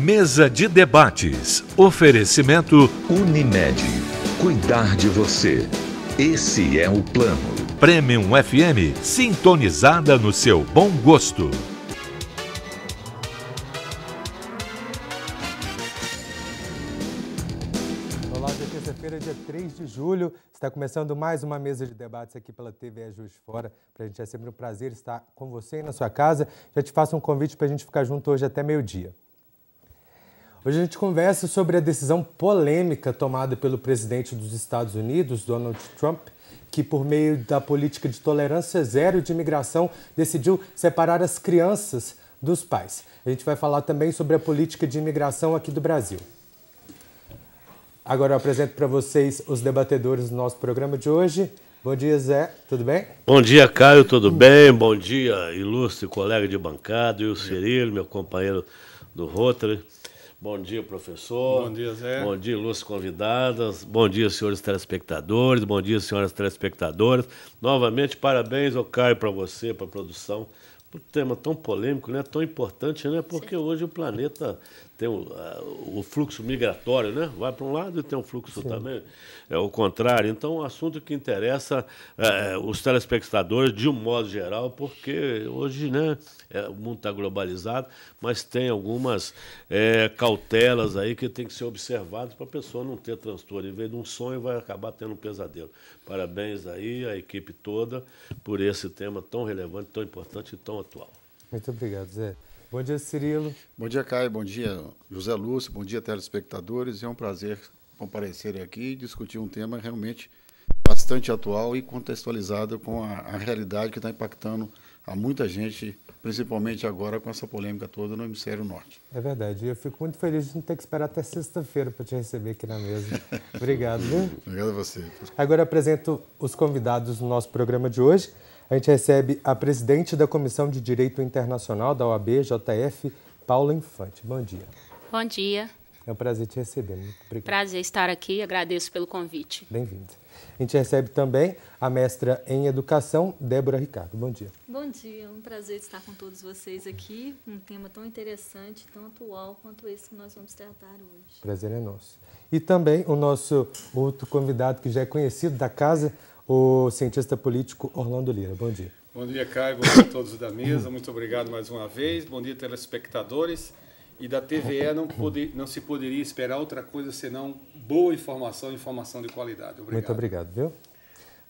Mesa de debates. Oferecimento Unimed. Cuidar de você. Esse é o plano. Premium FM, sintonizada no seu bom gosto. Olá, hoje é terça-feira, dia 3 de julho. Está começando mais uma mesa de debates aqui pela TV Juiz de Fora. Para a gente é sempre um prazer estar com você e na sua casa. Já te faço um convite para a gente ficar junto hoje até meio-dia. Hoje a gente conversa sobre a decisão polêmica tomada pelo presidente dos Estados Unidos, Donald Trump, que por meio da política de tolerância zero de imigração decidiu separar as crianças dos pais. A gente vai falar também sobre a política de imigração aqui do Brasil. Agora eu apresento para vocês os debatedores do nosso programa de hoje. Bom dia, Zé. Tudo bem? Bom dia, Caio. Tudo bem? Bom dia, ilustre colega de bancada, e o Cirilo, meu companheiro do Rotary. Bom dia, professor. Bom dia, Zé. Bom dia, ilustres convidadas. Bom dia, senhores telespectadores. Bom dia, senhoras telespectadoras. Novamente, parabéns, Caio, para você, para a produção. Um tema tão polêmico, né? Tão importante, né? Porque hoje o planeta tem o fluxo migratório, né? Vai para um lado e tem um fluxo também, é o contrário. Então, um assunto que interessa os telespectadores de um modo geral, porque hoje, né, o mundo está globalizado, mas tem algumas cautelas aí que tem que ser observadas para a pessoa não ter transtorno. Em vez de um sonho, vai acabar tendo um pesadelo. Parabéns aí à equipe toda por esse tema tão relevante, tão importante e tão atual. Muito obrigado, Zé. Bom dia, Cirilo. Bom dia, Caio. Bom dia, José Lúcio. Bom dia, telespectadores. É um prazer comparecer aqui e discutir um tema realmente bastante atual e contextualizado com a realidade que está impactando a muita gente, principalmente agora com essa polêmica toda no Hemisfério Norte. É verdade. Eu fico muito feliz de não ter que esperar até sexta-feira para te receber aqui na mesa. Obrigado, viu? Obrigado a você. Agora eu apresento os convidados do nosso programa de hoje. A gente recebe a presidente da Comissão de Direito Internacional da OAB, JF, Paula Infante. Bom dia. Bom dia. É um prazer te receber. Muito obrigado. Prazer estar aqui, agradeço pelo convite. Bem-vindo. A gente recebe também a mestra em Educação, Débora Ricardo. Bom dia. Bom dia, é um prazer estar com todos vocês aqui. Um tema tão interessante, tão atual quanto esse que nós vamos tratar hoje. Prazer é nosso. E também o nosso outro convidado que já é conhecido da casa, o cientista político Orlando Lira. Bom dia. Bom dia, Caio. Bom dia a todos da mesa. Muito obrigado mais uma vez. Bom dia, telespectadores. E da TVE não se poderia esperar outra coisa senão boa informação de qualidade. Obrigado. Muito obrigado, viu?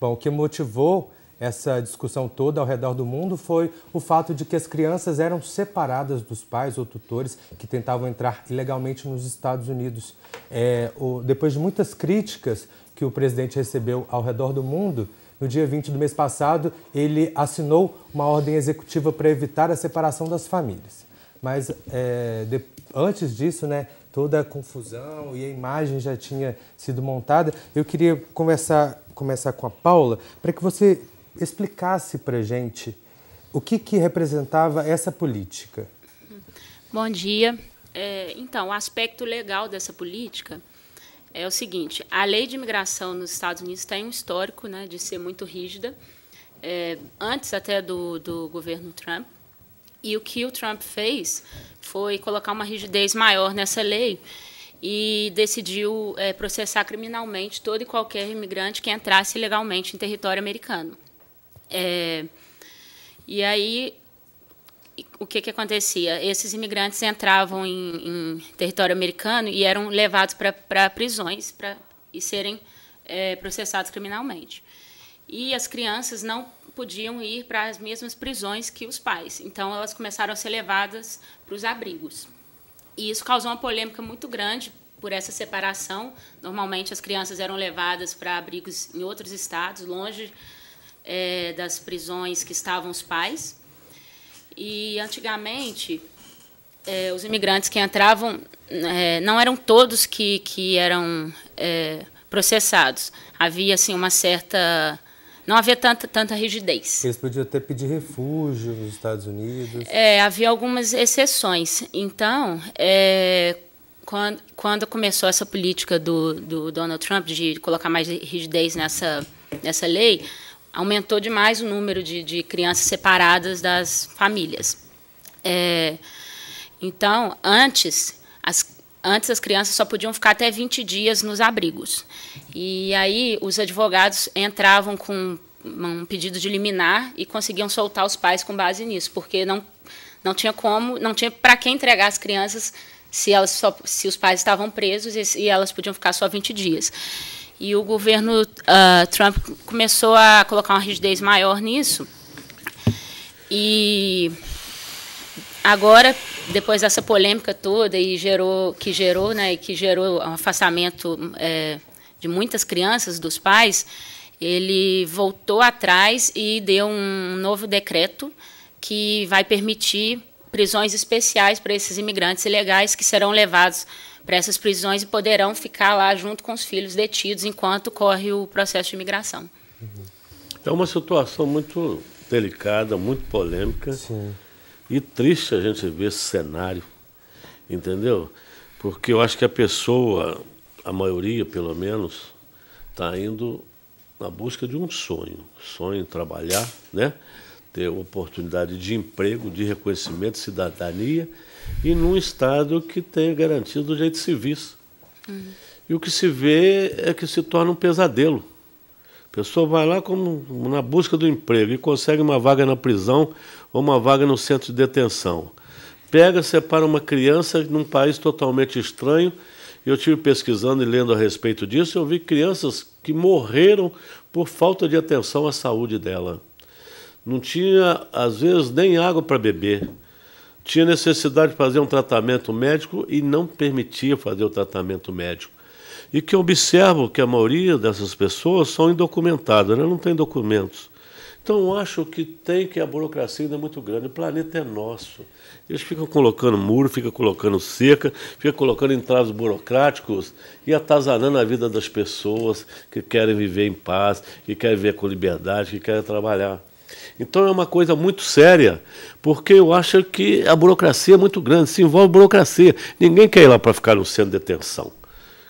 Bom, o que motivou essa discussão toda ao redor do mundo foi o fato de que as crianças eram separadas dos pais ou tutores que tentavam entrar ilegalmente nos Estados Unidos. Depois de muitas críticas que o presidente recebeu ao redor do mundo, no dia 20 do mês passado, ele assinou uma ordem executiva para evitar a separação das famílias. Mas antes disso, né, toda a confusão e a imagem já tinha sido montada. Eu queria começar com a Paula, para que você explicasse para a gente o que representava essa política. Bom dia. Então, o aspecto legal dessa política é o seguinte: a lei de imigração nos Estados Unidos tem um histórico, né, de ser muito rígida, antes até do governo Trump. E o que o Trump fez foi colocar uma rigidez maior nessa lei e decidiu processar criminalmente todo e qualquer imigrante que entrasse ilegalmente em território americano. E aí, o que acontecia? Esses imigrantes entravam em território americano e eram levados para prisões e serem processados criminalmente. E as crianças não podiam ir para as mesmas prisões que os pais. Então, elas começaram a ser levadas para os abrigos. E isso causou uma polêmica muito grande por essa separação. Normalmente, as crianças eram levadas para abrigos em outros estados, longe das prisões que estavam os pais. E, antigamente, os imigrantes que entravam não eram todos que eram processados. Havia, assim, uma certa... Não havia tanta rigidez. Eles podiam até pedir refúgio nos Estados Unidos. Havia algumas exceções. Então, quando começou essa política do Donald Trump de colocar mais rigidez nessa lei, aumentou demais o número de crianças separadas das famílias. Então, antes, antes as crianças só podiam ficar até 20 dias nos abrigos. E aí os advogados entravam com um pedido de liminar e conseguiam soltar os pais com base nisso, porque não tinha para quem entregar as crianças se os pais estavam presos e elas podiam ficar só 20 dias. E o governo Trump começou a colocar uma rigidez maior nisso. E agora, depois dessa polêmica toda que gerou um afastamento de muitas crianças dos pais, ele voltou atrás e deu um novo decreto que vai permitir prisões especiais para esses imigrantes ilegais que serão levados para essas prisões e poderão ficar lá junto com os filhos detidos enquanto corre o processo de imigração. É uma situação muito delicada, muito polêmica. Sim. E triste a gente ver esse cenário, entendeu? Porque eu acho que a pessoa, a maioria pelo menos, está indo na busca de um sonho em trabalhar, né? Ter oportunidade de emprego, de reconhecimento, de cidadania, e num Estado que tenha garantido os direitos civis. E o que se vê é que se torna um pesadelo. A pessoa vai lá como na busca do emprego e consegue uma vaga na prisão ou uma vaga no centro de detenção. Pega, separa uma criança num país totalmente estranho. Eu estive pesquisando e lendo a respeito disso, eu vi crianças que morreram por falta de atenção à saúde dela. Não tinha, às vezes, nem água para beber. Tinha necessidade de fazer um tratamento médico e não permitia fazer o tratamento médico. E que eu observo que a maioria dessas pessoas são indocumentadas, né? Não tem documentos. Então, eu acho que a burocracia ainda é muito grande. O planeta é nosso. Eles ficam colocando muro, ficam colocando cerca, ficam colocando entraves burocráticos e atazanando a vida das pessoas que querem viver em paz, que querem viver com liberdade, que querem trabalhar. Então é uma coisa muito séria, porque eu acho que a burocracia é muito grande, se envolve burocracia. Ninguém quer ir lá para ficar no centro de detenção.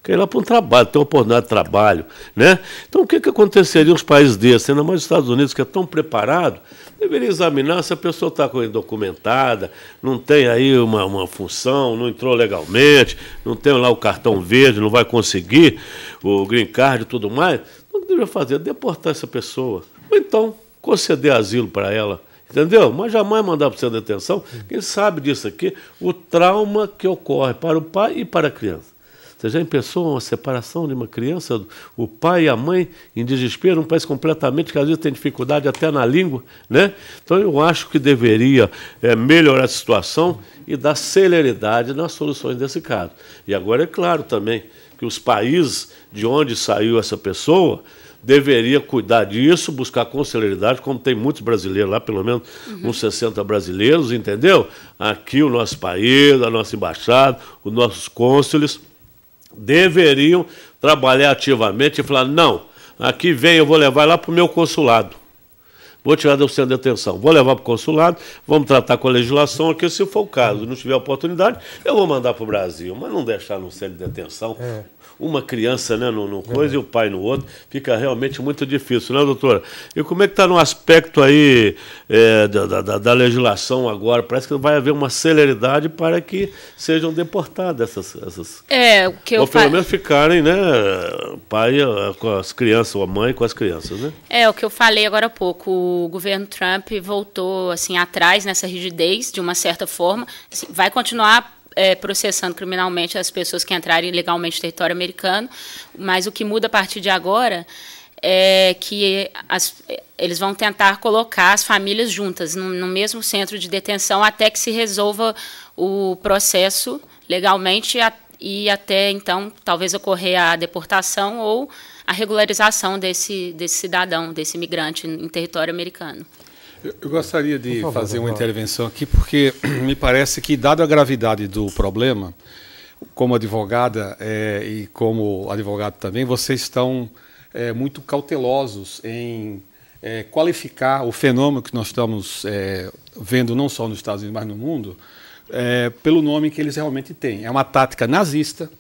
Quer ir lá para um trabalho, ter uma oportunidade de trabalho, né? Então o que aconteceria em uns países desses, ainda mais os Estados Unidos, que é tão preparado, deveria examinar se a pessoa está indocumentada, não tem aí uma função, não entrou legalmente, não tem lá o cartão verde, não vai conseguir o green card e tudo mais. Então o que deveria fazer? Deportar essa pessoa. Ou então conceder asilo para ela, entendeu? Mas jamais mandar para o centro de detenção. Quem sabe disso aqui, o trauma que ocorre para o pai e para a criança. Você já pensou uma separação de uma criança, o pai e a mãe em desespero, um país completamente que às vezes tem dificuldade até na língua, né? Então eu acho que deveria melhorar a situação e dar celeridade nas soluções desse caso. E agora é claro também que os países de onde saiu essa pessoa deveria cuidar disso, buscar com celeridade, como tem muitos brasileiros lá, pelo menos uns 60 brasileiros, entendeu? Aqui o nosso país, a nossa embaixada, os nossos cônsules deveriam trabalhar ativamente e falar, não, aqui vem, eu vou levar lá para o meu consulado. Vou tirar do centro de detenção, vou levar para o consulado, vamos tratar com a legislação aqui, se for o caso. Não tiver oportunidade, eu vou mandar para o Brasil, mas não deixar no centro de detenção. Uma criança, né, num coisa e o pai no outro, fica realmente muito difícil, né, doutora? E como é que está no aspecto aí da legislação agora? Parece que vai haver uma celeridade para que sejam deportadas essas o que eu ou pelo menos ficarem, né, pai com as crianças, ou a mãe com as crianças, né? É o que eu falei agora há pouco. O governo Trump voltou assim atrás nessa rigidez, de uma certa forma. Assim, vai continuar processando criminalmente as pessoas que entrarem ilegalmente no território americano, mas o que muda a partir de agora é que eles vão tentar colocar as famílias juntas no mesmo centro de detenção até que se resolva o processo legalmente e até então talvez ocorrer a deportação ou a regularização desse cidadão, desse imigrante em território americano. Eu gostaria de fazer uma intervenção aqui, porque me parece que, dada a gravidade do problema, como advogada e como advogado também, vocês estão muito cautelosos em qualificar o fenômeno que nós estamos vendo não só nos Estados Unidos, mas no mundo, pelo nome que eles realmente têm. É uma tática nazista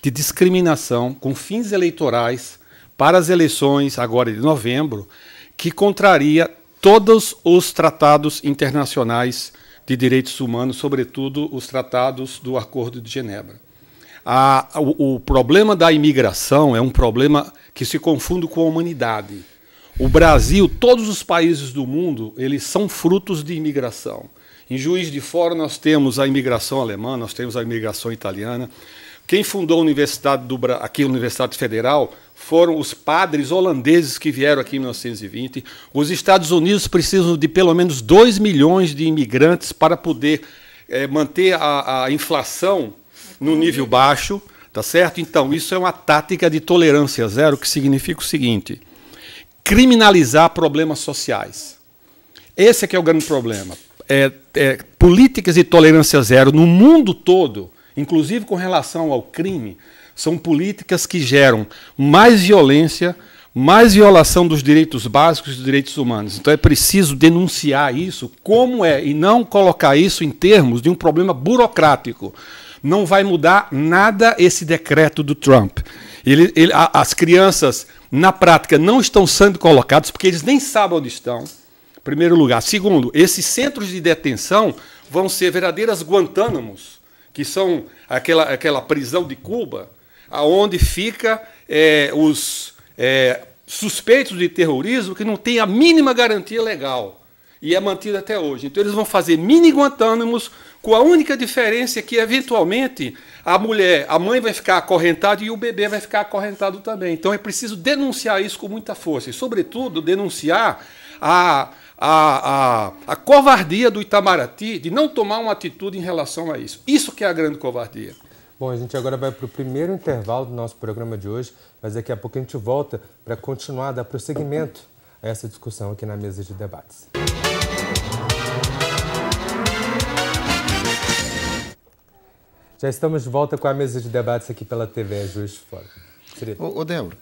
de discriminação com fins eleitorais para as eleições agora de novembro, que contraria todos os tratados internacionais de direitos humanos, sobretudo os tratados do Acordo de Genebra. O problema da imigração é um problema que se confunde com a humanidade. O Brasil, todos os países do mundo, eles são frutos de imigração. Em Juiz de Fora nós temos a imigração alemã, nós temos a imigração italiana. Quem fundou a Universidade aqui a Universidade Federal foram os padres holandeses que vieram aqui em 1920. Os Estados Unidos precisam de pelo menos 2 milhões de imigrantes para poder manter a inflação no nível baixo, tá certo? Então, isso é uma tática de tolerância zero, que significa o seguinte: criminalizar problemas sociais. Esse é que é o grande problema. Políticas de tolerância zero no mundo todo, inclusive com relação ao crime, são políticas que geram mais violência, mais violação dos direitos básicos e dos direitos humanos. Então é preciso denunciar isso como é, e não colocar isso em termos de um problema burocrático. Não vai mudar nada esse decreto do Trump. As crianças, na prática, não estão sendo colocadas porque eles nem sabem onde estão, em primeiro lugar. Segundo, esses centros de detenção vão ser verdadeiras Guantánamos, que são aquela prisão de Cuba, onde fica os suspeitos de terrorismo que não tem a mínima garantia legal. E é mantido até hoje. Então, eles vão fazer mini Guantánamos, com a única diferença que, eventualmente, a mãe vai ficar acorrentada e o bebê vai ficar acorrentado também. Então, é preciso denunciar isso com muita força. E, sobretudo, denunciar a covardia do Itamaraty de não tomar uma atitude em relação a isso. Isso que é a grande covardia. Bom, a gente agora vai para o primeiro intervalo do nosso programa de hoje, mas daqui a pouco a gente volta para continuar, dar prosseguimento a essa discussão aqui na mesa de debates. Já estamos de volta com a mesa de debates aqui pela TV Juiz de Fora. Ô Débora,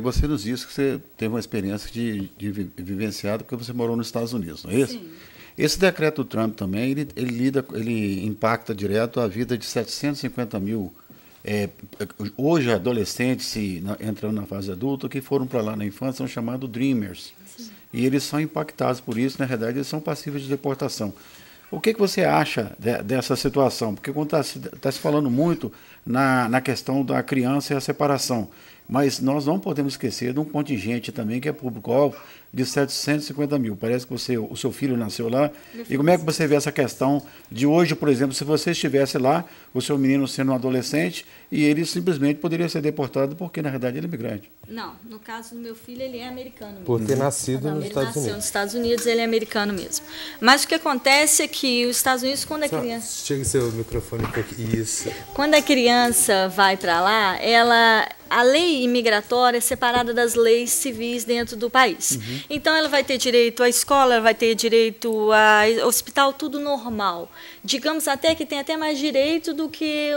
você nos disse que você teve uma experiência de vivenciado porque você morou nos Estados Unidos, não é isso? Sim. Esse decreto do Trump também, ele impacta direto a vida de 750 mil, hoje adolescentes entrando na fase adulta, que foram para lá na infância, são chamados Dreamers. Sim. E eles são impactados por isso, na realidade eles são passíveis de deportação. O que você acha dessa situação? Porque quando está se falando muito na questão da criança e a separação, mas nós não podemos esquecer de um contingente também que é público-alvo de 750 mil. Parece que o seu filho nasceu lá. E como é que você vê essa questão de hoje, por exemplo, se você estivesse lá, o seu menino sendo um adolescente, e ele simplesmente poderia ser deportado porque, na verdade, ele é imigrante? Não, no caso do meu filho, ele é americano mesmo. Por ter nascido nos Estados Unidos. Ele nasceu nos Estados Unidos, ele é americano mesmo. Mas o que acontece é que os Estados Unidos, quando a criança... Chega seu microfone um pouco. Isso. Quando a criança vai para lá, a lei imigratória é separada das leis civis dentro do país. Uhum. Então, ela vai ter direito à escola, ela vai ter direito ao hospital, tudo normal. Digamos até que tem até mais direito do que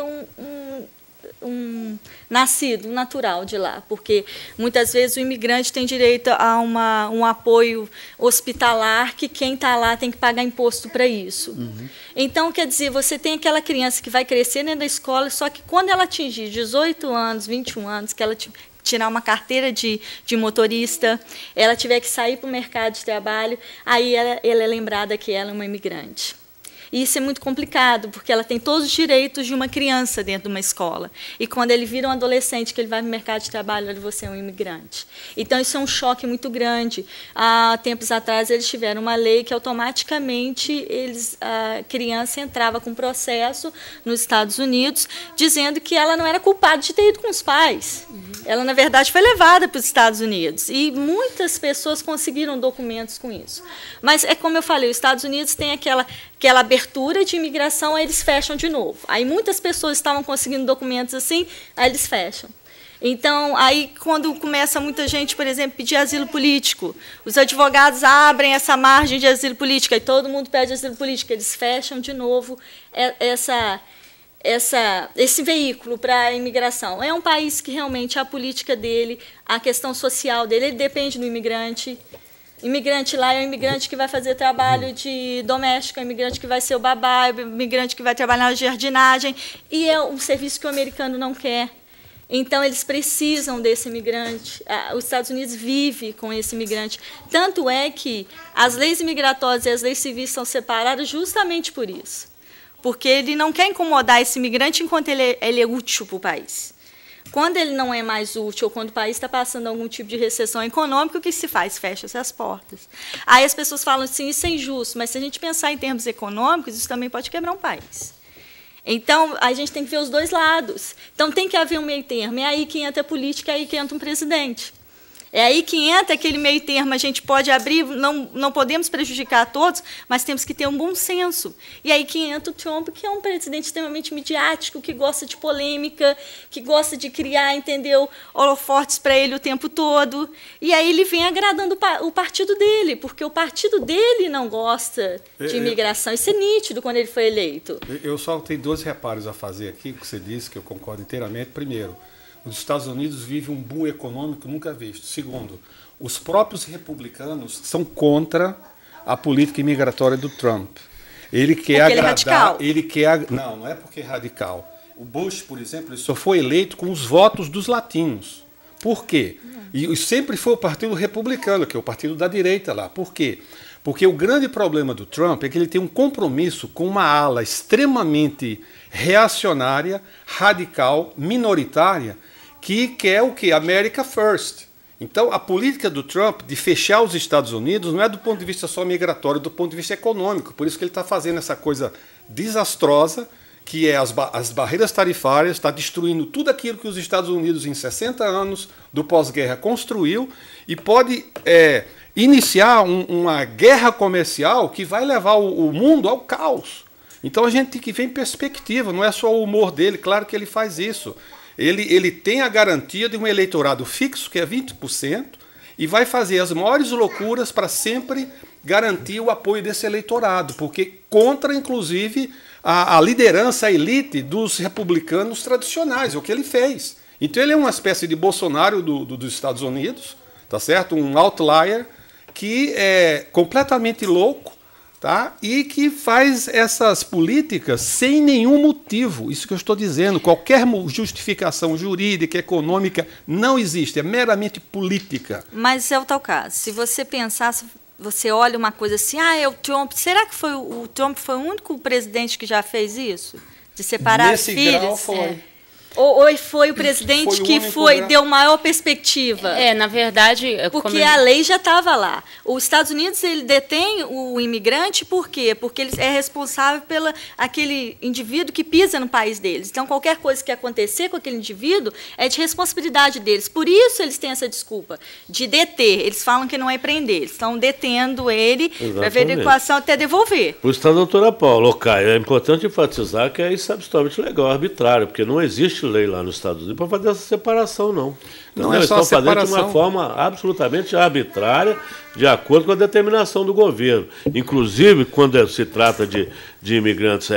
um nascido, um natural de lá, porque muitas vezes o imigrante tem direito a um apoio hospitalar que quem está lá tem que pagar imposto para isso. Uhum. Então, quer dizer, você tem aquela criança que vai crescer dentro da escola, só que quando ela atingir 18 anos, 21 anos, que ela tirar uma carteira de motorista, ela tiver que sair para o mercado de trabalho, aí ela é lembrada que ela é uma imigrante. E isso é muito complicado, porque ela tem todos os direitos de uma criança dentro de uma escola. E quando ele vira um adolescente, que ele vai para o mercado de trabalho, você é um imigrante. Então, isso é um choque muito grande. Há tempos atrás, eles tiveram uma lei que, automaticamente, a criança entrava com processo nos Estados Unidos, dizendo que ela não era culpada de ter ido com os pais. Ela, na verdade, foi levada para os Estados Unidos. E muitas pessoas conseguiram documentos com isso. Mas, é como eu falei, os Estados Unidos têm aquela abertura de imigração, aí eles fecham de novo. Aí muitas pessoas estavam conseguindo documentos assim, aí eles fecham. Então, aí quando começa muita gente, por exemplo, pedir asilo político, os advogados abrem essa margem de asilo político, aí todo mundo pede asilo político, eles fecham de novo esse veículo para a imigração. É um país que realmente a política dele, a questão social dele, ele depende do imigrante. Imigrante lá é o imigrante que vai fazer trabalho de doméstico, é o imigrante que vai ser o babá, é o imigrante que vai trabalhar na jardinagem, e é um serviço que o americano não quer. Então, eles precisam desse imigrante. Os Estados Unidos vivem com esse imigrante. Tanto é que as leis imigratórias e as leis civis são separadas justamente por isso. porque ele não quer incomodar esse imigrante enquanto ele é útil para o país. Quando ele não é mais útil, ou quando o país está passando algum tipo de recessão econômica, o que se faz? Fecha-se as portas. Aí as pessoas falam assim, isso é injusto, mas se a gente pensar em termos econômicos, isso também pode quebrar um país. Então, a gente tem que ver os dois lados. Então, tem que haver um meio termo. É aí que entra a política, é aí que entra um presidente. É aí que entra aquele meio termo, a gente pode abrir, não podemos prejudicar a todos, mas temos que ter um bom senso. E aí que entra o Trump, que é um presidente extremamente midiático, que gosta de polêmica, que gosta de criar, entendeu, holofotes para ele o tempo todo. E aí ele vem agradando o partido dele, porque o partido dele não gosta de imigração. Isso é nítido quando ele foi eleito. Eu só tenho 2 reparos a fazer aqui, que você disse, que eu concordo inteiramente. Primeiro, os Estados Unidos vivem um boom econômico nunca visto. Segundo, os próprios republicanos são contra a política imigratória do Trump. Ele quer agradar... Ele é radical. Ele quer, não é porque é radical. O Bush, por exemplo, ele só foi eleito com os votos dos latinos. Por quê? E sempre foi o Partido Republicano, que é o partido da direita lá. Por quê? Porque o grande problema do Trump é que ele tem um compromisso com uma ala extremamente reacionária, radical, minoritária, que quer o quê? America First. Então, a política do Trump de fechar os Estados Unidos não é do ponto de vista só migratório, é do ponto de vista econômico. Por isso que ele está fazendo essa coisa desastrosa, que é as barreiras tarifárias, está destruindo tudo aquilo que os Estados Unidos, em 60 anos do pós-guerra, construiu, e pode iniciar uma guerra comercial que vai levar o mundo ao caos. Então, a gente tem que ver em perspectiva, não é só o humor dele, claro que ele faz isso. Ele tem a garantia de um eleitorado fixo, que é 20%, e vai fazer as maiores loucuras para sempre garantir o apoio desse eleitorado, porque contra, inclusive, a liderança, a elite dos republicanos tradicionais, é o que ele fez. Então ele é uma espécie de Bolsonaro dos Estados Unidos, tá certo? Um outlier que é completamente louco, tá? E que faz essas políticas sem nenhum motivo. Isso que eu estou dizendo. Qualquer justificação jurídica, econômica, não existe. É meramente política. Mas é o tal caso. Se você pensar, você olha uma coisa assim, é o Trump. Será que o Trump foi o único presidente que já fez isso? De separar as filhas? Nesse grau foi. Ou foi o presidente que deu maior perspectiva? Na verdade... Porque a lei já estava lá. Os Estados Unidos, ele detém o imigrante por quê? Porque ele é responsável pelo aquele indivíduo que pisa no país deles. Então, qualquer coisa que acontecer com aquele indivíduo é de responsabilidade deles. Por isso, eles têm essa desculpa de deter. Eles falam que não é prender. Eles estão detendo ele para averiguação até devolver. Por isso está a doutora Paula. Caio, é importante enfatizar que é isso absolutamente legal, arbitrário, porque não existe lei lá nos Estados Unidos para fazer essa separação, não. Não eles é só estão fazendo separação. de uma forma absolutamente arbitrária, de acordo com a determinação do governo. Inclusive, quando se trata de imigrantes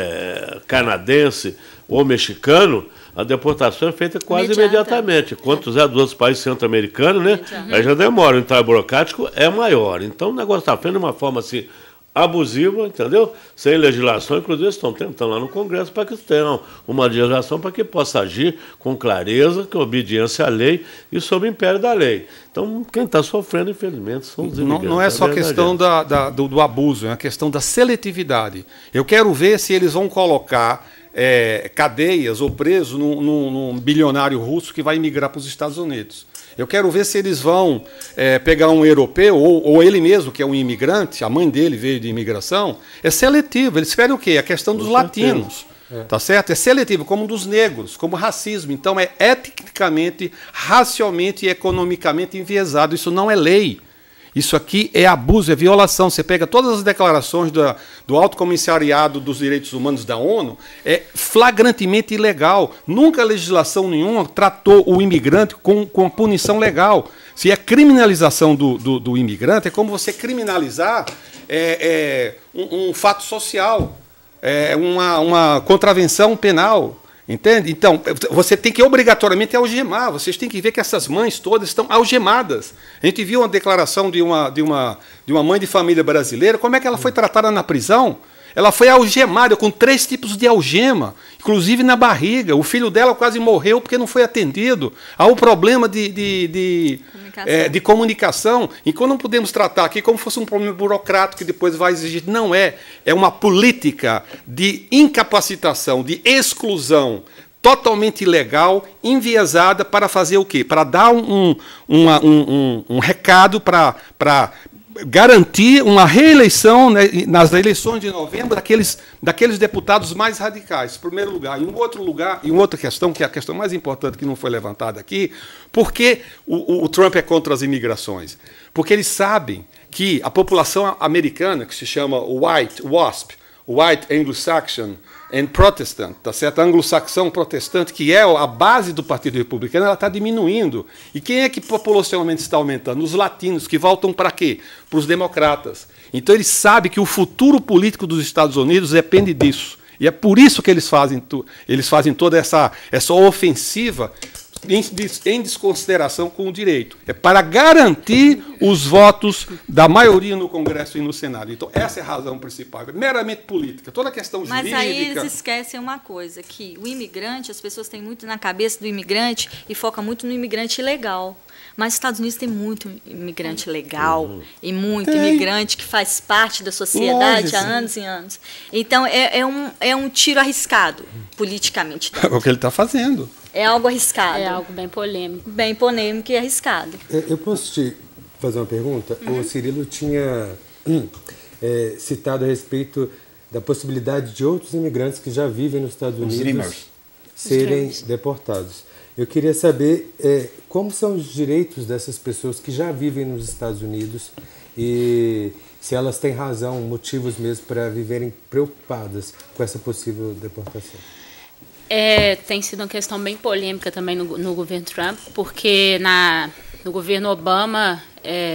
canadense ou mexicano, a deportação é feita quase imediatamente. Quantos dos outros países centro-americanos, né? Aí já demora. O entrave burocrático é maior. Então, o negócio está feito de uma forma assim, abusiva, entendeu? Sem legislação, inclusive estão tentando lá no Congresso para que tenham uma legislação para que possa agir com clareza, com obediência à lei e sob o império da lei. Então, quem está sofrendo, infelizmente, são os imigrantes. Não é só questão do abuso, é a questão da seletividade. Eu quero ver se eles vão colocar cadeias ou presos num bilionário russo que vai migrar para os Estados Unidos. Eu quero ver se eles vão pegar um europeu, ou ele mesmo, que é um imigrante, a mãe dele veio de imigração, é seletivo. Eles querem o quê? A questão dos latinos. Tá certo? É seletivo, como dos negros, como racismo. Então é etnicamente, racialmente e economicamente enviesado. Isso não é lei. Isso aqui é abuso, é violação. Você pega todas as declarações do Alto Comissariado dos Direitos Humanos da ONU, é flagrantemente ilegal. Nunca legislação nenhuma tratou o imigrante com punição legal. Se é criminalização do imigrante, é como você criminalizar um fato social, uma contravenção penal. Entende? Então, você tem que obrigatoriamente algemar. Vocês têm que ver que essas mães todas estão algemadas. A gente viu uma declaração de uma mãe de família brasileira, como é que ela foi tratada na prisão. ela foi algemada com 3 tipos de algema, inclusive na barriga. O filho dela quase morreu porque não foi atendido. Há um problema de comunicação. Enquanto não podemos tratar aqui como fosse um problema burocrático que depois vai exigir. Não é. É uma política de incapacitação, de exclusão totalmente ilegal, enviesada para fazer o quê? Para dar um recado para garantir uma reeleição, né, nas eleições de novembro daqueles deputados mais radicais, em primeiro lugar. Em um outra questão, que é a questão mais importante que não foi levantada aqui, por que o Trump é contra as imigrações? Porque eles sabem que a população americana, que se chama White WASP, White Anglo-Saxon and Protestant, tá certo? Anglo-saxão protestante, que é a base do Partido Republicano, ela está diminuindo. E quem é que populacionalmente está aumentando? Os latinos, que voltam para quê? Para os democratas. Então eles sabem que o futuro político dos Estados Unidos depende disso. E é por isso que eles fazem toda essa ofensiva em desconsideração com o direito. É para garantir os votos da maioria no Congresso e no Senado. Então, essa é a razão principal. É meramente política. Toda a questão jurídica... Mas aí eles esquecem uma coisa, que o imigrante, as pessoas têm muito na cabeça do imigrante e focam muito no imigrante ilegal. Mas os Estados Unidos tem muito imigrante legal e muito imigrante que faz parte da sociedade há anos e anos. Então, é um tiro arriscado, politicamente. É o que ele está fazendo. É algo arriscado. É algo bem polêmico. Bem polêmico e arriscado. Eu posso te fazer uma pergunta? O Cirilo tinha citado a respeito da possibilidade de outros imigrantes que já vivem nos Estados Unidos serem deportados. Eu queria saber como são os direitos dessas pessoas que já vivem nos Estados Unidos e se elas têm razão, motivos mesmo para viverem preocupadas com essa possível deportação. Tem sido uma questão bem polêmica também no governo Trump, porque no governo Obama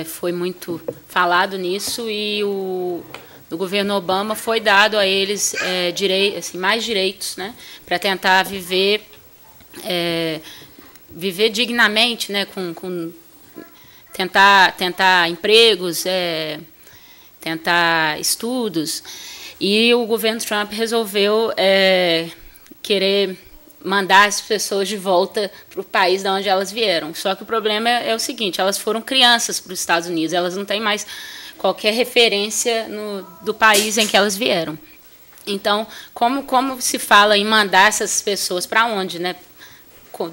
foi muito falado nisso e no governo Obama foi dado a eles mais direitos, né, para tentar viver dignamente, né, tentar empregos, tentar estudos. E o governo Trump resolveu querer mandar as pessoas de volta para o país de onde elas vieram. Só que o problema é o seguinte, elas foram crianças para os Estados Unidos, elas não têm mais qualquer referência do país em que elas vieram. Então, como se fala em mandar essas pessoas para onde, né?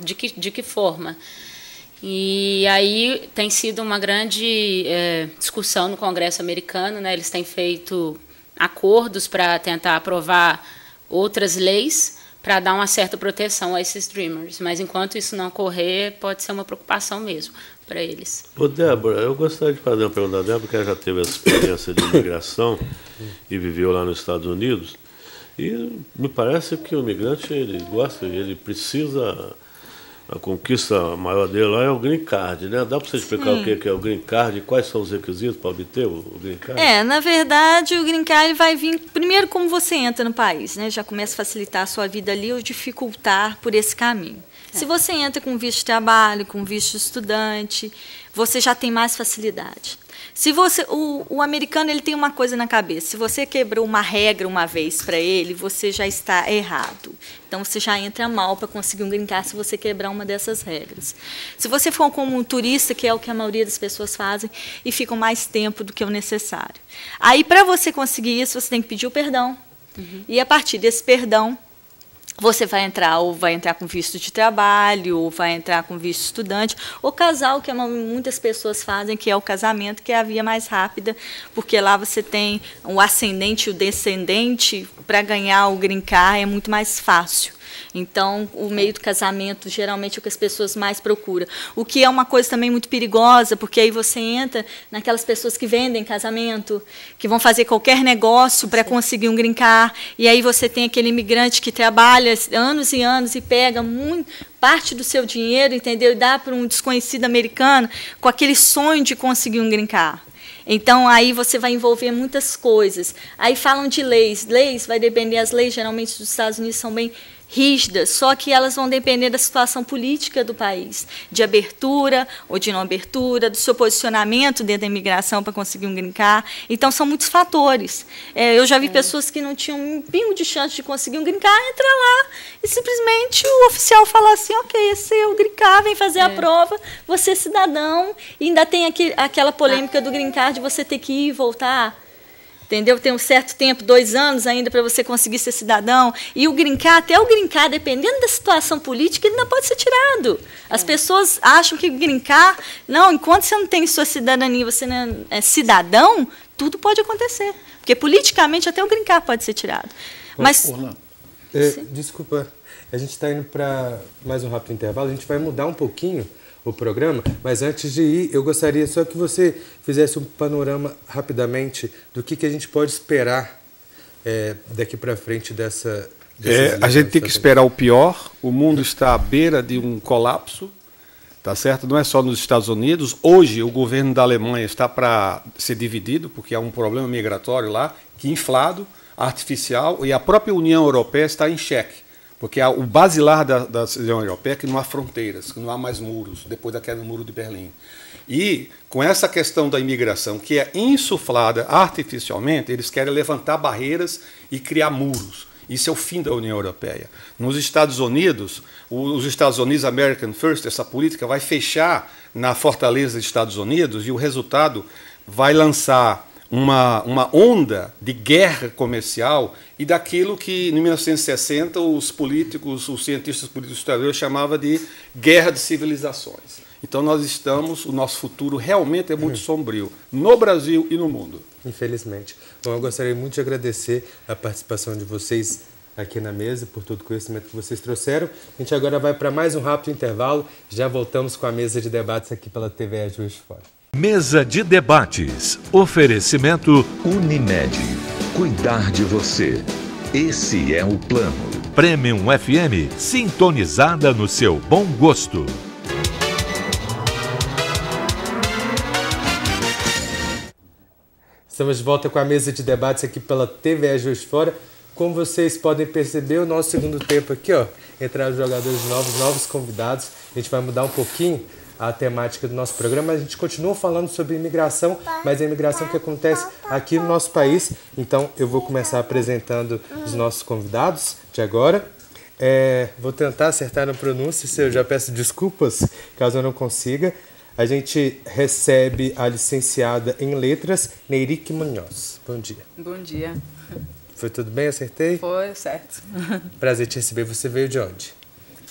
De que forma? E aí tem sido uma grande discussão no Congresso americano, né? Eles têm feito acordos para tentar aprovar outras leis para dar uma certa proteção a esses Dreamers. Mas enquanto isso não ocorrer, pode ser uma preocupação mesmo para eles. Ô, Débora, eu gostaria de fazer uma pergunta a Débora, porque ela já teve essa experiência de imigração e viveu lá nos Estados Unidos. E me parece que o imigrante, ele gosta, ele precisa... A conquista maior dele lá é o Green Card, né? Dá para você explicar o que é o Green Card e quais são os requisitos para obter o Green Card? Na verdade, o Green Card vai vir primeiro como você entra no país, né? Já começa a facilitar a sua vida ali ou dificultar por esse caminho. Se você entra com visto de trabalho, com visto de estudante, você já tem mais facilidade. Se o americano ele tem uma coisa na cabeça, se você quebrou uma regra uma vez para ele, você já está errado. Então, você já entra mal para conseguir um green card se você quebrar uma dessas regras. Se você for como um turista, que é o que a maioria das pessoas fazem, e ficam mais tempo do que o necessário. Aí, para você conseguir isso, você tem que pedir o perdão. E, a partir desse perdão, você vai entrar com visto de trabalho, ou vai entrar com visto de estudante, ou casal, que muitas pessoas fazem, que é o casamento, que é a via mais rápida, porque lá você tem o ascendente e o descendente, para ganhar o green card é muito mais fácil. Então, o meio do casamento, geralmente, é o que as pessoas mais procuram. O que é uma coisa também muito perigosa, porque aí você entra naquelas pessoas que vendem casamento, que vão fazer qualquer negócio para conseguir um green card, e aí você tem aquele imigrante que trabalha anos e anos e pega parte do seu dinheiro, entendeu? E dá para um desconhecido americano com aquele sonho de conseguir um green card. Então, aí você vai envolver muitas coisas. Aí falam de leis. Leis, vai depender, as leis geralmente dos Estados Unidos são bem rígidas, só que elas vão depender da situação política do país, de abertura ou de não abertura, do seu posicionamento dentro da imigração para conseguir um green card. Então, são muitos fatores. Eu já vi pessoas que não tinham um pingo de chance de conseguir um green card, entrar lá e simplesmente o oficial falar assim, ok, esse é o green card, vem fazer a prova, você é cidadão, e ainda tem aquela polêmica do green card de você ter que ir e voltar. Entendeu? Tem um certo tempo, 2 anos ainda, para você conseguir ser cidadão. E o green card, até o green card, dependendo da situação política, ele não pode ser tirado. As pessoas acham que o green card... Não, enquanto você não tem sua cidadania, você não é cidadão, tudo pode acontecer. Porque politicamente até o green card pode ser tirado. Mas... Desculpa, a gente está indo para mais um rápido intervalo. A gente vai mudar um pouquinho o programa, mas antes de ir, eu gostaria só que você fizesse um panorama rapidamente do que a gente pode esperar daqui para frente dessa... A gente tem que esperar o pior. O mundo está à beira de um colapso, tá certo? Não é só nos Estados Unidos. Hoje, o governo da Alemanha está para ser dividido, porque há um problema migratório lá, que inflado, artificial, e a própria União Europeia está em xeque. Porque o basilar da União Europeia é que não há fronteiras, que não há mais muros, depois da queda do Muro de Berlim. E, com essa questão da imigração, que é insuflada artificialmente, eles querem levantar barreiras e criar muros. Isso é o fim da União Europeia. Nos Estados Unidos, os Estados Unidos, American First, essa política vai fechar na fortaleza dos Estados Unidos e o resultado vai lançar uma onda de guerra comercial e daquilo que, em 1960, os políticos, os cientistas políticos historiadores chamavam de guerra de civilizações. Então, o nosso futuro realmente é muito sombrio, no Brasil e no mundo. Infelizmente. Bom, eu gostaria muito de agradecer a participação de vocês aqui na mesa, por todo o conhecimento que vocês trouxeram. A gente agora vai para mais um rápido intervalo. Já voltamos com a mesa de debates aqui pela TVE Juiz de Fora. Mesa de debates. Oferecimento Unimed. Cuidar de você. Esse é o plano. Premium FM, sintonizada no seu bom gosto. Estamos de volta com a mesa de debates aqui pela TVE Juiz de Fora. Como vocês podem perceber, o nosso segundo tempo aqui, entraram jogadores novos convidados. A gente vai mudar um pouquinho a temática do nosso programa. A gente continua falando sobre imigração, mas a imigração que acontece aqui no nosso país. Então, eu vou começar apresentando os nossos convidados de agora. Vou tentar acertar na pronúncia, eu já peço desculpas caso eu não consiga. A gente recebe a licenciada em Letras, Neirique Munhoz. Bom dia. Bom dia. Foi tudo bem? Acertei? Foi, certo. Prazer te receber. Você veio de onde?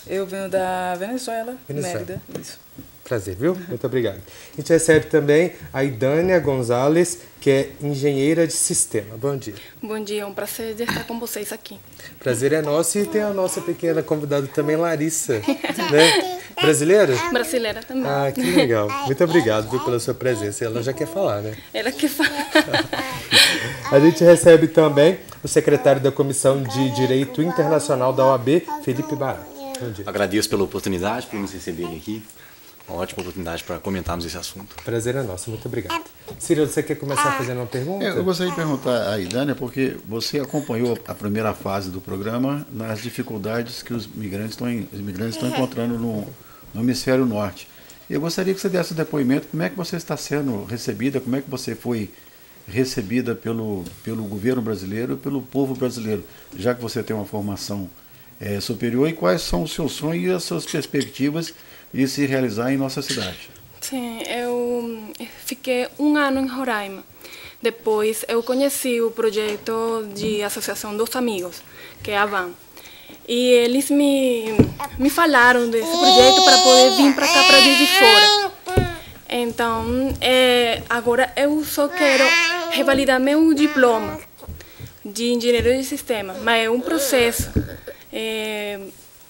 Eu venho da Venezuela, Mérida. Isso. Prazer, viu? Muito obrigado. A gente recebe também a Idânia Gonzalez, que é engenheira de sistema. Bom dia. Bom dia, é um prazer de estar com vocês aqui. Prazer é nosso e tem a nossa pequena convidada também, Larissa. Né? Brasileira? Brasileira também. Ah, que legal. Muito obrigado, viu, pela sua presença. Ela já quer falar, né? Ela quer falar. A gente recebe também o secretário da Comissão de Direito Internacional da OAB, Felipe Barata. Bom dia. Agradeço pela oportunidade, por nos receberem aqui. Uma ótima oportunidade para comentarmos esse assunto. Prazer é nosso, muito obrigado. Cirilo, você quer começar fazendo uma pergunta? Eu gostaria de perguntar à Idânia, porque você acompanhou a primeira fase do programa nas dificuldades que os imigrantes estão encontrando no hemisfério norte. Eu gostaria que você desse um depoimento, como é que você está sendo recebida, como é que você foi recebida pelo governo brasileiro e pelo povo brasileiro, já que você tem uma formação superior, e quais são os seus sonhos e as suas perspectivas de se realizar em nossa cidade? Sim, eu fiquei 1 ano em Roraima. Depois eu conheci o projeto de Associação dos Amigos, que é a AVAN. E eles me falaram desse projeto para poder vir para cá, para Juiz de Fora. Então, agora eu só quero revalidar meu diploma de engenheiro de sistema, mas é um processo.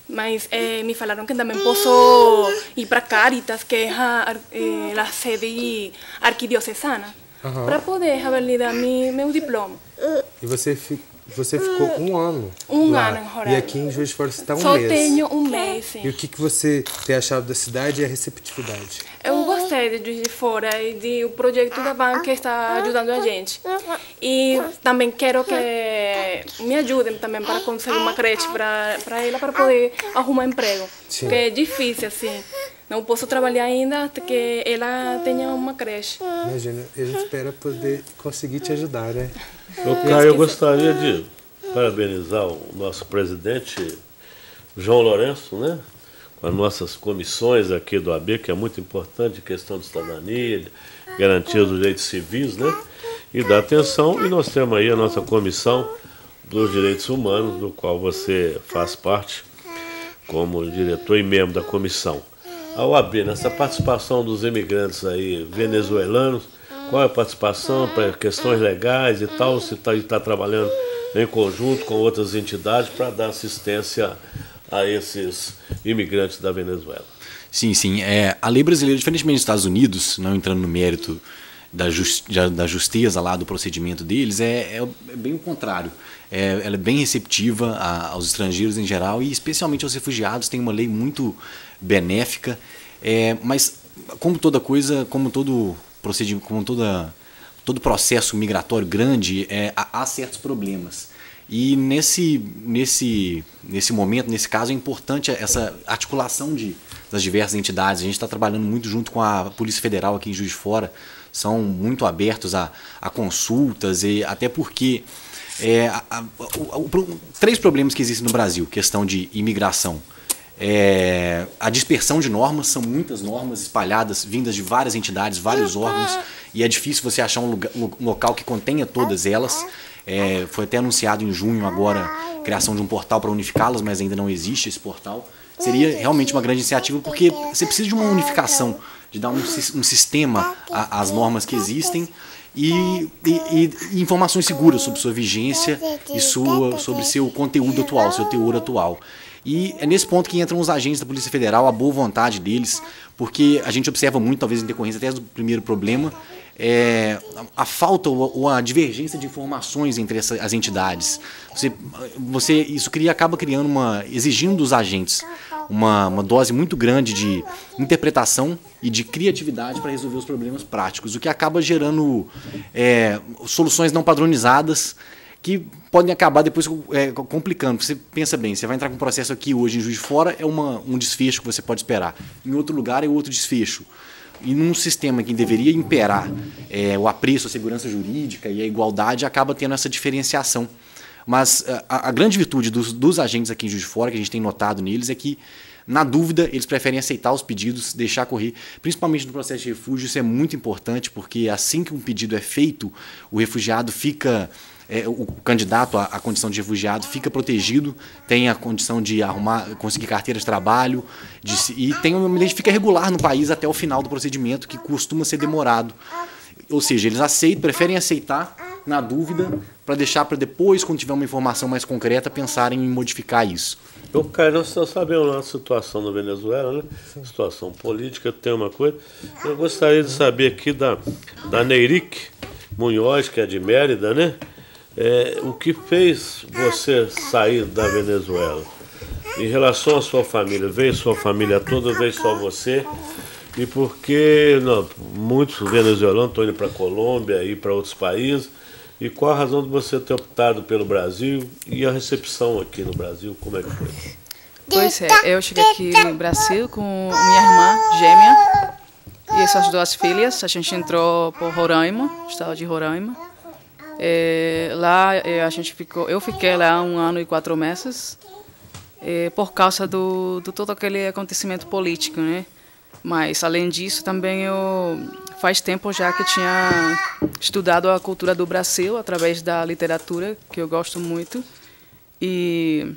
Mas me falaram que também posso ir para Caritas, que é a sede arquidiocesana, para poder revalidar meu diploma. E você ficou 1 ano lá. Ano em Roraima. E aqui em Juiz de Fora você está 1 mês. Só tenho 1 mês, sim. E o que você tem achado da cidade e a receptividade? Eu gostei sede de Juiz de Fora e do projeto da VAN que está ajudando a gente. E também quero que me ajudem também para conseguir uma creche para ela, para poder arrumar emprego. Sim. Porque é difícil, assim. Não posso trabalhar ainda até que ela tenha uma creche. Imagina, a gente espera poder conseguir te ajudar, né? Caio, eu gostaria de parabenizar o nosso presidente, João Lourenço, né? Com as nossas comissões aqui do AB, que é muito importante, questão de cidadania, garantia dos direitos civis, né? E da atenção. E nós temos aí a nossa comissão dos direitos humanos, do qual você faz parte como diretor e membro da comissão. A OAB, nessa participação dos imigrantes aí venezuelanos, qual é a participação para questões legais e tal? Você está trabalhando em conjunto com outras entidades para dar assistência a esses imigrantes da Venezuela? Sim, sim. A lei brasileira, diferentemente dos Estados Unidos, não entrando no mérito da justeza lá do procedimento deles, é bem o contrário. Ela é bem receptiva aos estrangeiros em geral e especialmente aos refugiados. Tem uma lei muito benéfica, mas como toda coisa, como todo procedimento, como todo processo migratório grande, há certos problemas. E nesse momento, nesse caso, é importante essa articulação das diversas entidades. A gente está trabalhando muito junto com a Polícia Federal aqui em Juiz de Fora, são muito abertos a consultas, e até porque três problemas que existem no Brasil, questão de imigração. A dispersão de normas, são muitas normas espalhadas, vindas de várias entidades, vários órgãos, e é difícil você achar um local que contenha todas elas. Foi até anunciado em junho agora a criação de um portal para unificá-las, mas ainda não existe esse portal. Seria realmente uma grande iniciativa, porque você precisa de uma unificação, de dar um sistema às normas que existem e informações seguras sobre sua vigência e sobre seu conteúdo atual, seu teor atual. E é nesse ponto que entram os agentes da Polícia Federal, a boa vontade deles, porque a gente observa muito, talvez em decorrência até do primeiro problema, a falta ou a divergência de informações entre as entidades. Isso acaba criando exigindo dos agentes uma dose muito grande de interpretação e de criatividade para resolver os problemas práticos, o que acaba gerando soluções não padronizadas que podem acabar depois complicando. Você pensa bem, você vai entrar com um processo aqui hoje em Juiz de Fora, é um desfecho que você pode esperar. Em outro lugar é outro desfecho. E num sistema que deveria imperar o apreço, a segurança jurídica e a igualdade, acaba tendo essa diferenciação. Mas a grande virtude dos agentes aqui em Juiz de Fora, que a gente tem notado neles, é que, na dúvida, eles preferem aceitar os pedidos, deixar correr. Principalmente no processo de refúgio, isso é muito importante, porque assim que um pedido é feito, o refugiado fica... o candidato à condição de refugiado fica protegido, tem a condição de conseguir carteira de trabalho e fica regular no país até o final do procedimento, que costuma ser demorado. Ou seja, eles preferem aceitar na dúvida para deixar para depois, quando tiver uma informação mais concreta, pensarem em modificar isso. Caio, nós estamos sabendo a situação na Venezuela, né? Situação política, tem uma coisa. Eu gostaria de saber aqui da Neiric Munhoz, que é de Mérida, né? O que fez você sair da Venezuela? Em relação à sua família, veio sua família toda, veio só você? E por que muitos venezuelanos estão indo para a Colômbia e para outros países? E qual a razão de você ter optado pelo Brasil e a recepção aqui no Brasil, como é que foi? Pois eu cheguei aqui no Brasil com minha irmã gêmea e suas duas filhas. A gente entrou por Roraima, estado de Roraima. Lá eu fiquei lá 1 ano e 4 meses por causa do todo aquele acontecimento político, né? Mas além disso também faz tempo já que tinha estudado a cultura do Brasil através da literatura, que eu gosto muito, e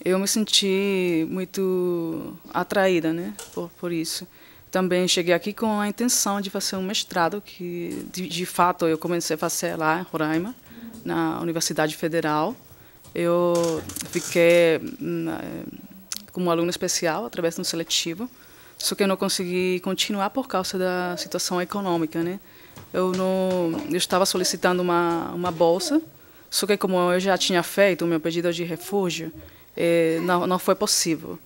eu me senti muito atraída, né? Por isso. Também cheguei aqui com a intenção de fazer um mestrado, que de fato eu comecei a fazer lá em Roraima, na Universidade Federal. Eu fiquei como aluna especial através de um seletivo, só que eu não consegui continuar por causa da situação econômica, né? Eu estava solicitando uma bolsa, só que como eu já tinha feito o meu pedido de refúgio, não foi possível.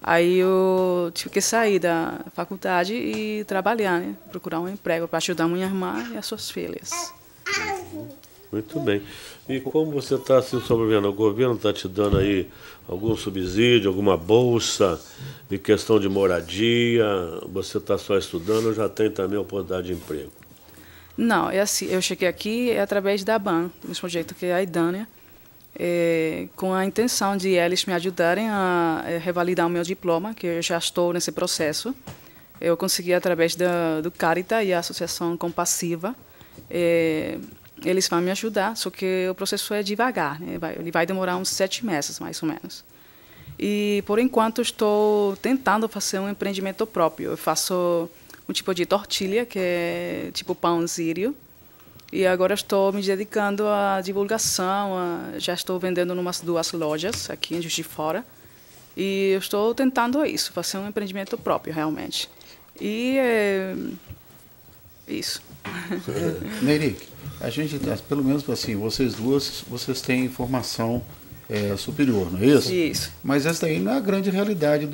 Aí eu tive que sair da faculdade e trabalhar, né? Procurar um emprego para ajudar minha irmã e as suas filhas. Muito bem. E como você está se sobrevivendo? O governo está te dando aí algum subsídio, alguma bolsa de questão de moradia? Você está só estudando ou já tem também oportunidade de emprego? Não, é assim, eu cheguei aqui através da BAN, do mesmo projeto que a Idânia, com a intenção de eles me ajudarem a revalidar o meu diploma, que eu já estou nesse processo. Eu consegui através do Caritas e a Associação Compassiva. Eles vão me ajudar, só que o processo é devagar, né? Ele vai demorar uns 7 meses, mais ou menos. E, por enquanto, estou tentando fazer um empreendimento próprio. Eu faço um tipo de tortilha, que é tipo pão sírio. E agora estou me dedicando à divulgação. Já estou vendendo em umas 2 lojas aqui em Juiz de Fora. E eu estou tentando isso, fazer um empreendimento próprio, realmente. E isso. Neiric, a gente, pelo menos assim, vocês duas, vocês têm formação superior, não é isso? Isso. Mas essa aí não é a grande realidade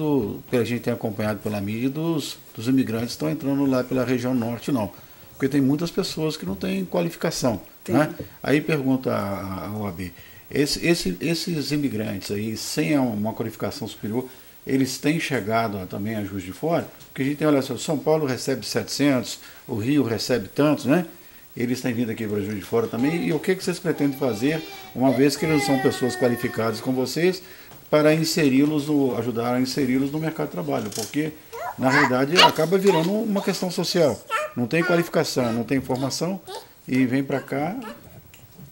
que a gente tem acompanhado pela mídia dos imigrantes que estão entrando lá pela região norte, não. Porque tem muitas pessoas que não têm qualificação. Né? Aí pergunta a OAB, esses imigrantes aí, sem uma qualificação superior, eles têm chegado também a Juiz de Fora? Porque a gente tem, olha só, São Paulo recebe 700, o Rio recebe tantos, né? Eles têm vindo aqui para Juiz de Fora também. E o que vocês pretendem fazer, uma vez que eles não são pessoas qualificadas com vocês, para ajudar a inseri-los no mercado de trabalho? Porque, na realidade, acaba virando uma questão social. Não tem qualificação, não tem formação, e vem para cá,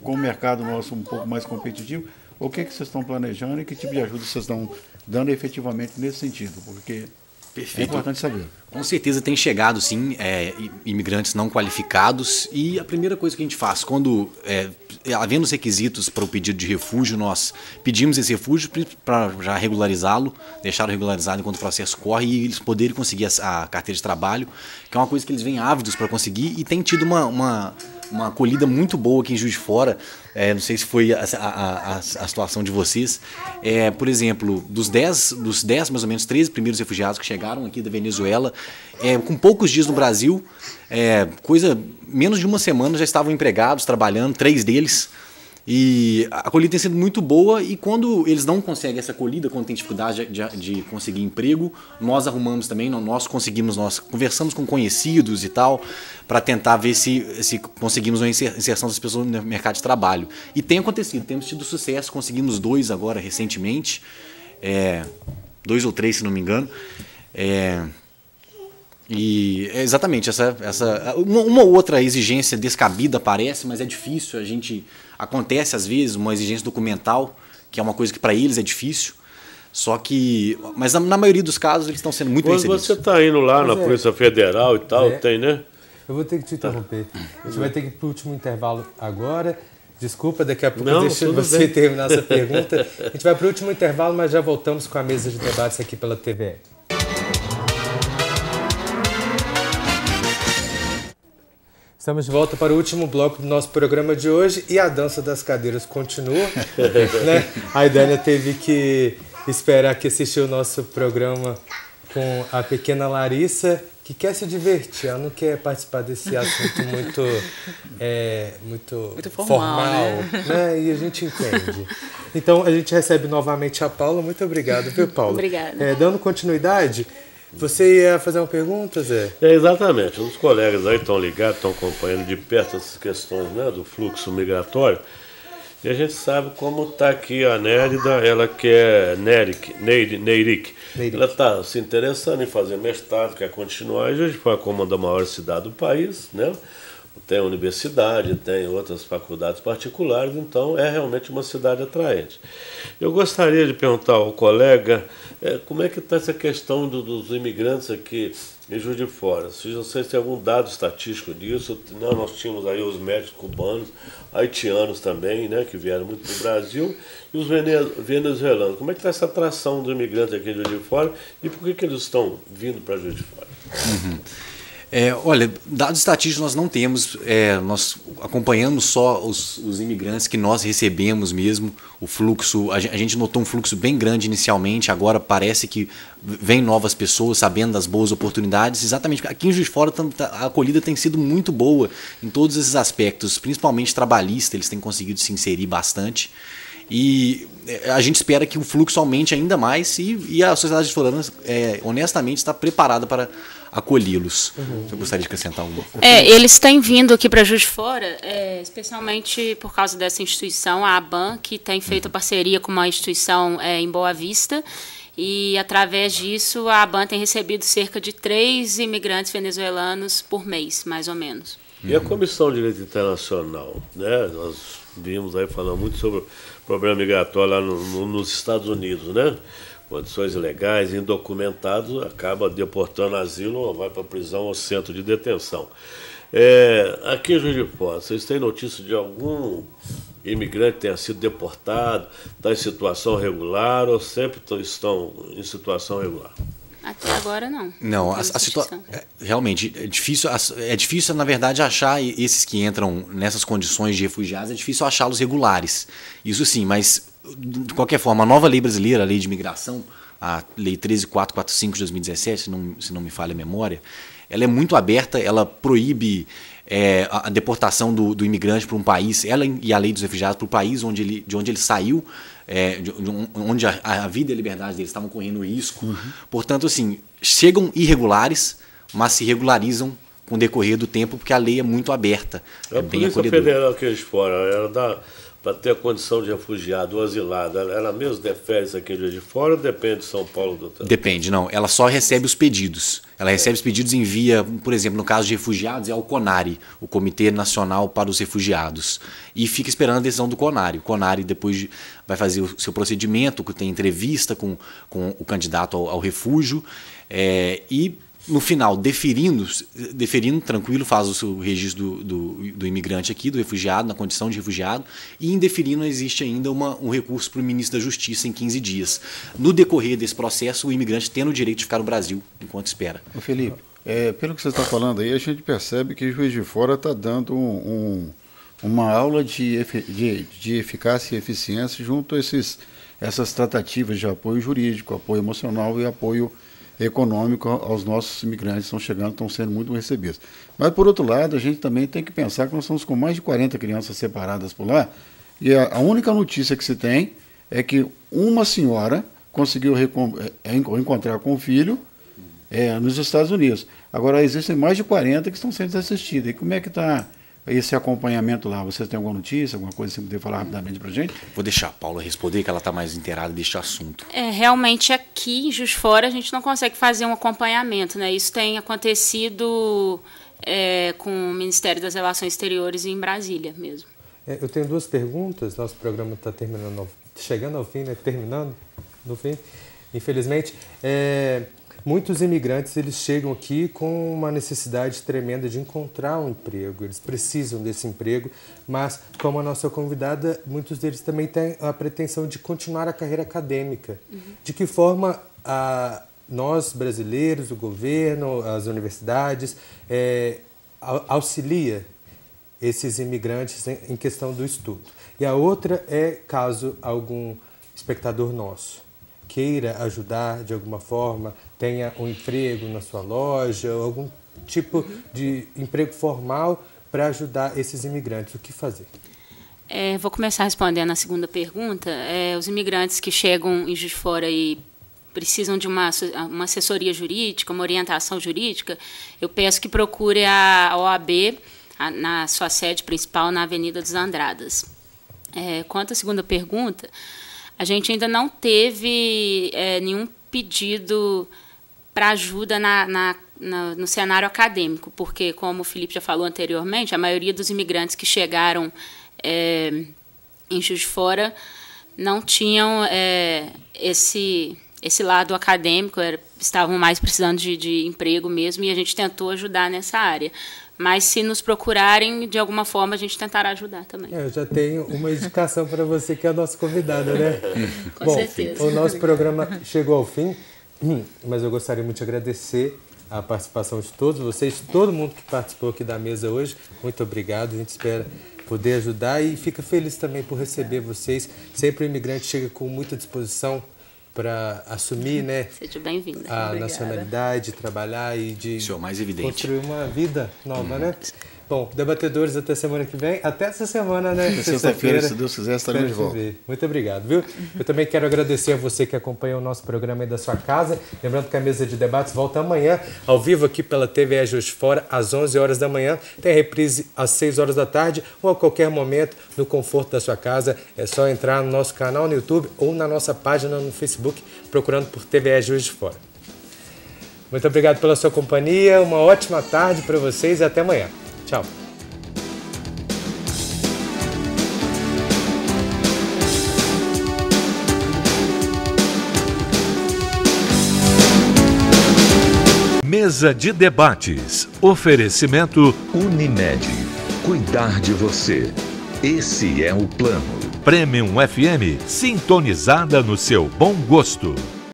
com o mercado nosso um pouco mais competitivo. O que vocês estão planejando e que tipo de ajuda vocês estão dando efetivamente nesse sentido? Porque Perfeito. É importante saber. Com certeza tem chegado, sim, imigrantes não qualificados, e a primeira coisa que a gente faz, quando, havendo os requisitos para o pedido de refúgio, nós pedimos esse refúgio para já regularizá-lo, deixá-lo regularizado enquanto o processo corre, e eles poderem conseguir a carteira de trabalho, que é uma coisa que eles vêm ávidos para conseguir, e tem tido uma acolhida muito boa aqui em Juiz de Fora. Não sei se foi a situação de vocês. Por exemplo, dos 10, mais ou menos, 13 primeiros refugiados que chegaram aqui da Venezuela, com poucos dias no Brasil, menos de uma semana já estavam empregados, trabalhando, 3 deles. E a acolhida tem sido muito boa, e quando eles não conseguem essa acolhida, quando tem dificuldade de conseguir emprego, nós arrumamos também, nós conversamos com conhecidos e tal, para tentar ver se conseguimos uma inserção das pessoas no mercado de trabalho. E tem acontecido, temos tido sucesso, conseguimos 2 agora recentemente, 2 ou 3 se não me engano. E exatamente, uma ou outra exigência descabida aparece, mas é difícil, acontece às vezes uma exigência documental, que é uma coisa que para eles é difícil, mas na maioria dos casos eles estão sendo muito bem servidos. Você está indo lá na Polícia Federal e tal, tem, né? Eu vou ter que te interromper. A gente vai ter que ir para o último intervalo agora. Desculpa, daqui a pouco deixa você terminar essa pergunta. A gente vai para o último intervalo, mas já voltamos com a mesa de debates aqui pela TVE. Estamos de volta para o último bloco do nosso programa de hoje, e a dança das cadeiras continua. Né? A Idânia teve que esperar que assistiu o nosso programa com a pequena Larissa, que quer se divertir, ela não quer participar desse assunto muito formal, né? E a gente entende. Então a gente recebe novamente a Paula. Muito obrigado, viu, Paula? Obrigada. Dando continuidade, você ia fazer uma pergunta, Zé? Exatamente. Os colegas aí estão ligados, estão acompanhando de perto essas questões, né, do fluxo migratório. E a gente sabe como está aqui a Nérida, ela que é Neiric. Ela está se interessando em fazer mestrado, quer continuar. E Juiz de Fora, como a maior cidade do país, né? Tem universidade, tem outras faculdades particulares, então é realmente uma cidade atraente. Eu gostaria de perguntar ao colega como é que está essa questão dos imigrantes aqui em Juiz de Fora. Se vocês têm algum dado estatístico disso, nós tínhamos aí os médicos cubanos, haitianos também, né, que vieram muito do Brasil, e os venezuelanos. Como é que está essa atração dos imigrantes aqui em Juiz de Fora e por que eles estão vindo para Juiz de Fora? Olha, dados estatísticos nós não temos, nós acompanhamos só os imigrantes que nós recebemos mesmo, o fluxo, a gente notou um fluxo bem grande inicialmente, agora parece que vem novas pessoas sabendo das boas oportunidades, exatamente, aqui em Juiz de Fora a acolhida tem sido muito boa em todos esses aspectos, principalmente trabalhista, eles têm conseguido se inserir bastante, e a gente espera que o fluxo aumente ainda mais e a sociedade juiz-forana, honestamente, está preparada para acolhê-los. Eu gostaria de acrescentar alguma coisa. Eles têm vindo aqui para Juiz de Fora, especialmente por causa dessa instituição, a ABAN, que tem feito parceria com uma instituição em Boa Vista, e através disso a ABAN tem recebido cerca de 3 imigrantes venezuelanos por mês, mais ou menos. E a Comissão de Direito Internacional, né? Nós vimos aí falando muito sobre o problema migratório lá nos Estados Unidos, né? Condições ilegais, indocumentados, acaba deportando asilo ou vai para a prisão ou centro de detenção. Aqui em Juiz de Fora, vocês têm notícia de algum imigrante que tenha sido deportado, está em situação regular ou sempre estão em situação regular? Até agora não. Não, a situação realmente é difícil, na verdade, achar esses que entram nessas condições de refugiados, é difícil achá-los regulares. Isso sim, mas de qualquer forma, a nova lei brasileira, a lei de imigração, a lei 13.445 de 2017, se não me falha a memória, ela é muito aberta, ela proíbe a deportação do imigrante para um país, ela e a lei dos refugiados para o país de onde ele saiu, onde a vida e a liberdade dele estavam correndo risco. Portanto, assim, chegam irregulares, mas se regularizam com o decorrer do tempo, porque a lei é muito aberta. A Polícia Federal aqui de Fora, ela dá para ter a condição de refugiado ou asilado, ela mesmo defere isso aqui de Fora ou depende de São Paulo do tempo? Depende, não. Ela só recebe os pedidos. Ela recebe os pedidos e envia, por exemplo, no caso de refugiados, é ao CONARE, o Comitê Nacional para os Refugiados. E fica esperando a decisão do CONARE. O CONARE depois vai fazer o seu procedimento, tem entrevista com o candidato ao refúgio e no final, deferindo tranquilo, faz o seu registro do imigrante aqui, do refugiado, na condição de refugiado, e indeferindo existe ainda um recurso para o ministro da Justiça em 15 dias. No decorrer desse processo, o imigrante tendo o direito de ficar no Brasil, enquanto espera. Ô Felipe, pelo que você está falando aí, a gente percebe que Juiz de Fora está dando uma aula de eficácia e eficiência junto a essas tratativas de apoio jurídico, apoio emocional e apoio econômico aos nossos imigrantes que estão chegando, estão sendo muito recebidos. Mas, por outro lado, a gente também tem que pensar que nós estamos com mais de 40 crianças separadas por lá, e a única notícia que se tem é que uma senhora conseguiu encontrar com o filho nos Estados Unidos. Agora, existem mais de 40 que estão sendo assistidas. E como é que está esse acompanhamento lá? Você tem alguma notícia, alguma coisa que você poderia falar rapidamente para a gente? Vou deixar a Paula responder, que ela está mais inteirada deste assunto. Realmente aqui em Juiz de Fora a gente não consegue fazer um acompanhamento, né? Isso tem acontecido com o Ministério das Relações Exteriores em Brasília mesmo. Eu tenho 2 perguntas, nosso programa está chegando ao fim, né? Terminando no fim, infelizmente. Muitos imigrantes eles chegam aqui com uma necessidade tremenda de encontrar um emprego, eles precisam desse emprego, mas, como a nossa convidada, muitos deles também têm a pretensão de continuar a carreira acadêmica. De que forma nós, brasileiros, o governo, as universidades, auxilia esses imigrantes em questão do estudo? E a outra é caso algum espectador nosso queira ajudar de alguma forma, tenha um emprego na sua loja, ou algum tipo de emprego formal para ajudar esses imigrantes, o que fazer? Vou começar respondendo a segunda pergunta. Os imigrantes que chegam em Juiz de Fora e precisam de uma assessoria jurídica, uma orientação jurídica, eu peço que procure a OAB na sua sede principal na Avenida dos Andradas. Quanto à segunda pergunta, a gente ainda não teve nenhum pedido para ajuda no cenário acadêmico, porque, como o Felipe já falou anteriormente, a maioria dos imigrantes que chegaram em Juiz de Fora não tinham esse lado acadêmico, estavam mais precisando de emprego mesmo, e a gente tentou ajudar nessa área. Mas, se nos procurarem, de alguma forma, a gente tentará ajudar também. Eu já tenho uma indicação para você, que é a nossa convidada, né? Com certeza. O nosso programa chegou ao fim, mas eu gostaria muito de agradecer a participação de todos vocês, todo mundo que participou aqui da mesa hoje. Muito obrigado. A gente espera poder ajudar e fica feliz também por receber vocês. Sempre o imigrante chega com muita disposição para assumir, né, seja bem-vinda, a nacionalidade, trabalhar e de mais evidente. construir uma vida nova, né? Bom, debatedores, até semana que vem. Até essa semana, né? Sexta-feira, se Deus quiser, estaremos de volta. Muito obrigado, viu? Eu também quero agradecer a você que acompanha o nosso programa aí da sua casa. Lembrando que a mesa de debates volta amanhã, ao vivo aqui pela TVE Juiz de Fora, às 11 horas da manhã. Tem a reprise às 6 horas da tarde ou a qualquer momento, no conforto da sua casa. É só entrar no nosso canal no YouTube ou na nossa página no Facebook, procurando por TVE Juiz de Fora. Muito obrigado pela sua companhia. Uma ótima tarde para vocês e até amanhã. Tchau. Mesa de debates. Oferecimento Unimed. Cuidar de você. Esse é o plano. Premium FM, sintonizada no seu bom gosto.